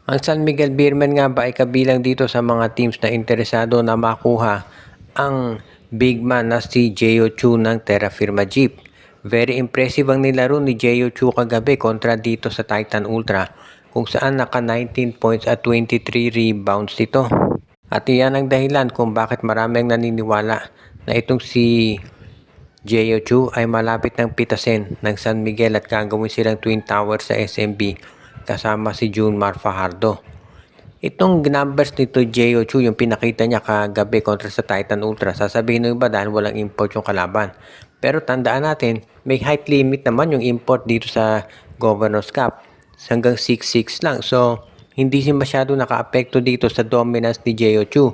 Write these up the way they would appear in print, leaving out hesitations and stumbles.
Ang San Miguel Beermen nga ba ay kabilang dito sa mga teams na interesado na makuha ang big man na si Jeo Chu ng Terra Firma Jeep. Very impressive ang nilaro ni Jeo Chu kagabi kontra dito sa Titan Ultra kung saan naka 19 points at 23 rebounds ito. At iyan ang dahilan kung bakit maraming naniniwala na itong si Jeo Chu ay malapit ng pitasin ng San Miguel at gagawin silang Twin Tower sa SMB kasama si Junmar Fajardo. Itong numbers nito Jeo Chu, yung pinakita niya kagabi kontra sa Titan Ultra, sasabihin ng iba dahil walang import yung kalaban. Pero tandaan natin, may height limit naman yung import dito sa Governor's Cup. Hanggang 6'6 lang. So, hindi siya masyado naka-apekto dito sa dominance ni Jeo Chu.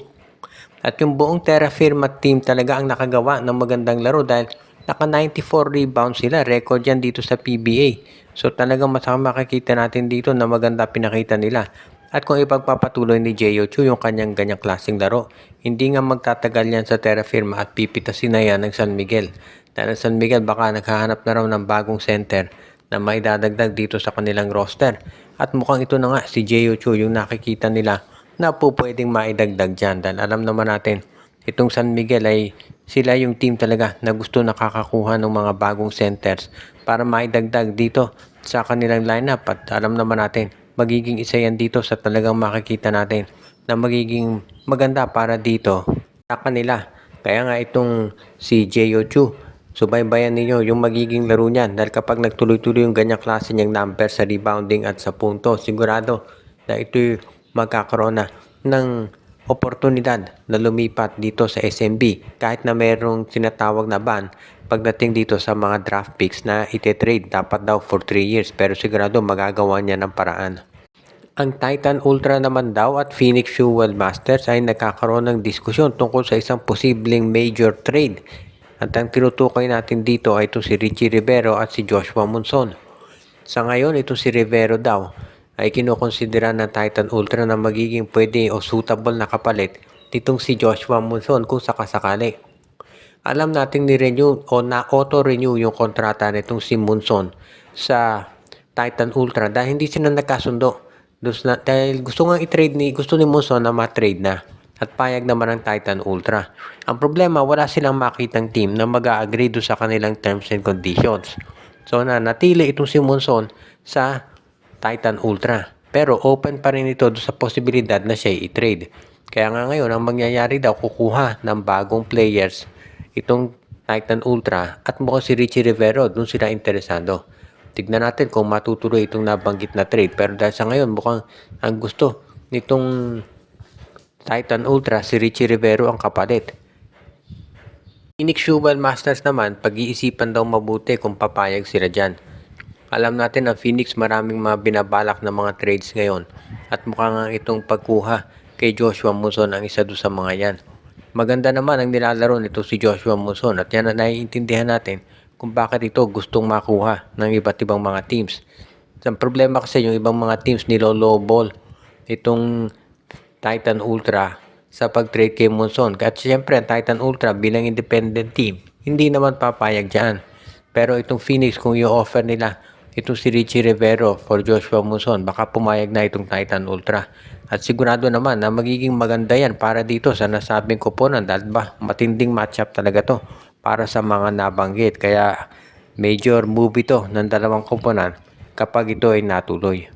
At yung buong Terra Firma team talaga ang nakagawa ng magandang laro dahil naka 94 rebounds sila. Record yan dito sa PBA. So talagang masama makikita natin dito na maganda pinakita nila. At kung ipagpapatuloy ni Jeo Chu yung kanyang ganyang klaseng laro, hindi nga magtatagal yan sa Terra Firma at pipitasin na yan ng San Miguel. Dahil San Miguel baka naghahanap na raw ng bagong center na maidadagdag dito sa kanilang roster. At mukhang ito na nga si Jeo Chu yung nakikita nila na po pwedeng maidagdag dyan. Dahil alam naman natin, itong San Miguel ay sila yung team talaga na gusto nakakakuha ng mga bagong centers para maidagdag dito sa kanilang lineup. At alam naman natin, magiging isa yan dito sa talagang makikita natin na magiging maganda para dito sa kanila. Kaya nga itong si Jeo Chu, subaybayan ninyo yung magiging laro niyan dahil kapag nagtuloy-tuloy yung ganyang klase niyang number sa rebounding at sa punto, sigurado na ito'y magkakaroon na ng oportunidad na lumipat dito sa SMB kahit na mayroong tinatawag na ban pagdating dito sa mga draft picks na ite-trade dapat daw for 3 years pero sigurado magagawa niya ng paraan. Ang Titan Ultra naman daw at Phoenix Fuel Masters ay nagkakaroon ng diskusyon tungkol sa isang posibleng major trade. At ang tinutukoy natin dito ay ito si Richie Rivero at si Joshua Monson. Sa ngayon, ito si Rivero daw ay kinukonsidera ng Titan Ultra na magiging pwede o suitable na kapalit nitong si Joshua Monson kung sakasakali. Alam nating ni-renew o na-auto-renew yung kontrata nitong si Monson sa Titan Ultra dahil hindi sila nagkasundo. Dahil gusto ni Monson na ma-trade na at payag naman ng Titan Ultra. Ang problema, wala silang makitang team na mag-a-agree sa kanilang terms and conditions. So natili itong si Monson sa Titan Ultra. Pero open pa rin ito sa posibilidad na siya i-trade. Kaya nga ngayon, ang mangyayari daw, kukuha ng bagong players itong Titan Ultra at mukhang si Richie Rivero, dun sila interesado. Tignan natin kung matutuloy itong nabanggit na trade. Pero dahil sa ngayon, mukhang ang gusto nitong Titan Ultra, si Richie Rivero ang kapalit. Phoenix Fuel Masters naman, pag-iisipan daw mabuti kung papayag sila dyan. Alam natin na Phoenix maraming mga binabalak na mga trades ngayon at mukhang itong pagkuha kay Joshua Monson ang isa doon sa mga yan. Maganda naman ang nilalaro nito si Joshua Monson at yan na naiintindihan natin kung bakit ito gustong makuha ng iba't ibang mga teams. Ang problema kasi yung ibang mga teams nilolowball itong Titan Ultra sa pag-trade kay Monson. At siyempre ang Titan Ultra bilang independent team, hindi naman papayag dyan. Pero itong Phoenix kung i-offer nila itong si Richie Rivero for Joshua Monson, baka pumayag na itong Titan Ultra. At sigurado naman na magiging maganda yan para dito sa nasabing koponan dahil matinding matchup talaga to para sa mga nabanggit. Kaya major move ito ng dalawang koponan kapag ito ay natuloy.